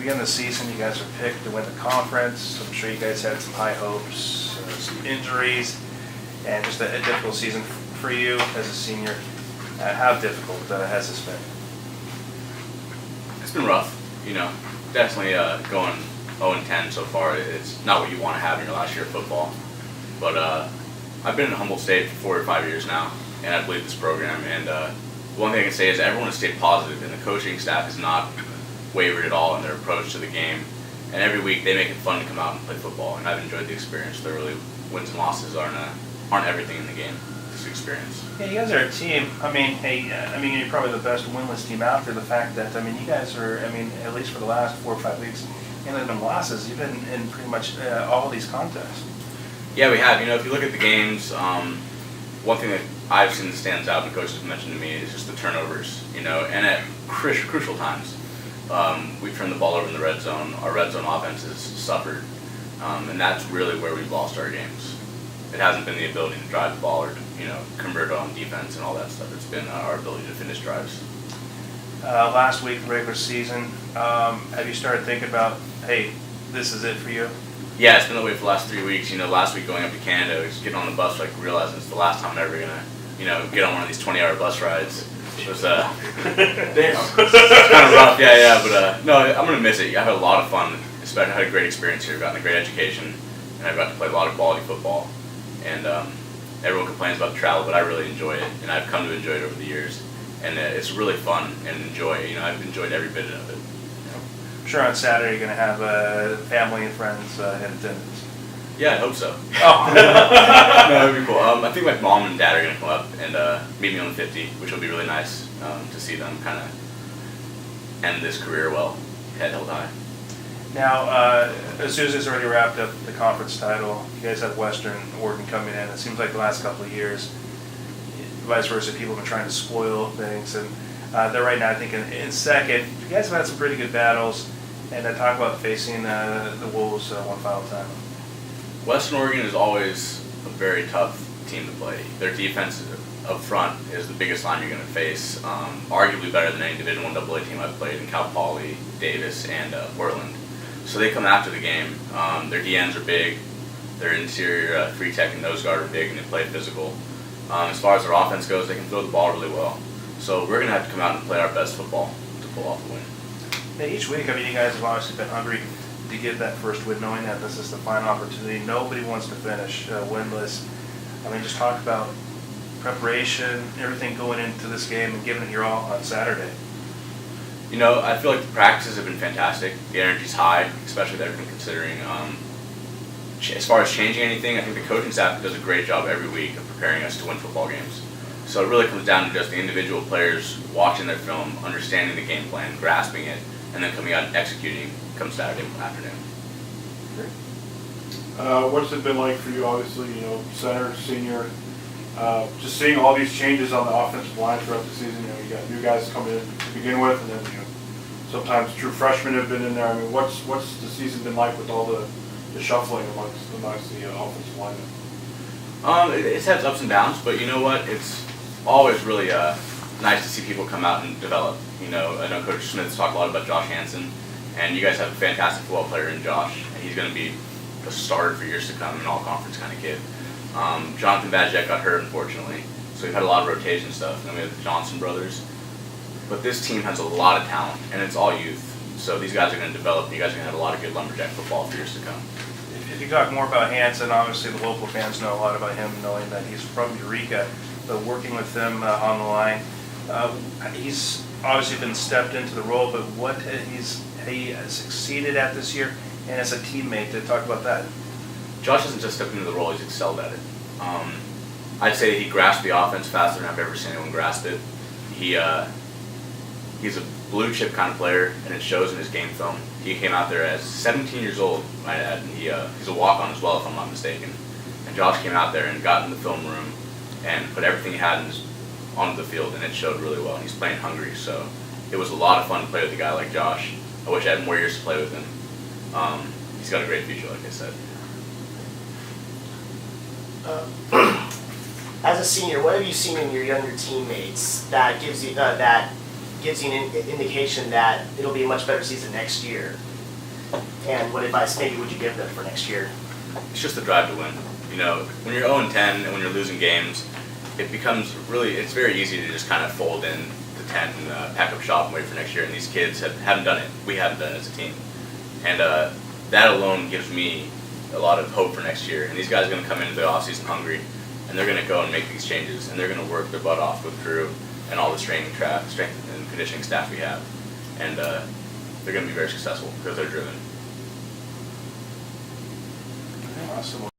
beginning of the season, you guys were picked to win the conference. I'm sure you guys had some high hopes, some injuries, and just a difficult season for you as a senior. How difficult has this been? It's been rough, definitely going 0-10 so far. It's not what you want to have in your last year of football. But I've been in Humboldt State for 4 or 5 years now, and I believe this program. And one thing I can say is everyone has stayed positive, and the coaching staff has not wavered at all in their approach to the game. And every week they make it fun to come out and play football, and I've enjoyed the experience thoroughly. Wins and losses aren't everything in the game. It's experience. Yeah, you guys are a team. You're probably the best winless team out there. The fact that, you guys are, at least for the last 4 or 5 weeks, and there's been losses. You've been in pretty much all of these contests. Yeah, we have. If you look at the games, one thing that I've seen that stands out, and coaches have mentioned to me, is just the turnovers. And at crucial times, we've turned the ball over in the red zone. Our red zone offense has suffered, and that's really where we've lost our games. It hasn't been the ability to drive the ball or convert on defense and all that stuff. It's been our ability to finish drives. Last week, regular season, have you started thinking about, hey, this is it for you? Yeah, it's been that way for the last 3 weeks. Last week going up to Canada, just getting on the bus, realizing it's the last time I'm ever gonna, get on one of these 20-hour bus rides. It was it's kind of rough, yeah. But no, I'm gonna miss it. I had a lot of fun. Especially, I had a great experience here. I've gotten a great education, and I've got to play a lot of quality football. And everyone complains about the travel, but I really enjoy it, and I've come to enjoy it over the years. And it's really fun and enjoy. I've enjoyed every bit of it. I'm sure on Saturday you're going to have family and friends in attendance. Yeah, I hope so. Oh. No, it'd be cool. I think my mom and dad are going to come up and meet me on the 50, which will be really nice to see them kind of end this career well, head held high. Now, as soon as it's already wrapped up the conference title, you guys have Western Oregon coming in. It seems like the last couple of years, vice versa, people have been trying to spoil things, and they're right now, I think, in second. You guys have had some pretty good battles, and talk about facing the Wolves one final time. Western Oregon is always a very tough team to play. Their defense up front is the biggest line you're going to face, arguably better than any Division I AA team I've played in Cal Poly, Davis, and Portland. So they come after the game. Their DNs are big. Their interior free tech and nose guard are big, and they play physical. As far as their offense goes, they can throw the ball really well. So we're going to have to come out and play our best football to pull off the win. Yeah, each week, you guys have obviously been hungry to get that first win, knowing that this is the final opportunity. Nobody wants to finish winless. Just talk about preparation, everything going into this game and giving it your all on Saturday. I feel like the practices have been fantastic. The energy's high, especially with everything considering. As far as changing anything, I think the coaching staff does a great job every week of preparing us to win football games. So it really comes down to just the individual players watching their film, understanding the game plan, grasping it, and then coming out and executing come Saturday afternoon. What's it been like for you, obviously, center, senior, just seeing all these changes on the offensive line throughout the season? You got new guys coming in to begin with, and then sometimes true freshmen have been in there. What's the season been like with all the shuffling amongst the offensive linemen? It's had ups and downs, but you know what? It's always really nice to see people come out and develop. I know Coach Smith's talked a lot about Josh Hansen, and you guys have a fantastic football player in Josh, and he's going to be a starter for years to come, an all-conference kind of kid. Jonathan Badgett got hurt, unfortunately, so we've had a lot of rotation stuff. And then we have the Johnson brothers. But this team has a lot of talent, and it's all youth. So these guys are going to develop, and you guys are going to have a lot of good lumberjack football for years to come. If you talk more about Hansen, obviously the local fans know a lot about him, knowing that he's from Eureka, but working with him on the line, he's obviously been stepped into the role, but what he has succeeded at this year, and as a teammate, to talk about that. Josh hasn't just stepped into the role, he's excelled at it. I'd say he grasped the offense faster than I've ever seen anyone grasp it. He's a blue chip kind of player, and it shows in his game film. He came out there as 17 years old, might add, and he's a walk-on as well, if I'm not mistaken. And Josh came out there and got in the film room and put everything he had onto the field, and it showed really well. And he's playing hungry, so it was a lot of fun to play with a guy like Josh. I wish I had more years to play with him. He's got a great future, like I said. As a senior, what have you seen in your younger teammates that gives you that gives you an indication that it'll be a much better season next year? And what advice maybe would you give them for next year? It's just the drive to win. You know, when you're 0-10 and when you're losing games, it becomes really, it's very easy to just kind of fold in the tent and pack up shop and wait for next year. And these kids haven't done it. We haven't done it as a team. And that alone gives me a lot of hope for next year. And these guys are going to come into the offseason hungry, and they're going to go and make these changes, and they're going to work their butt off with Drew and all the strength and conditioning staff we have. And they're going to be very successful because they're driven. Awesome.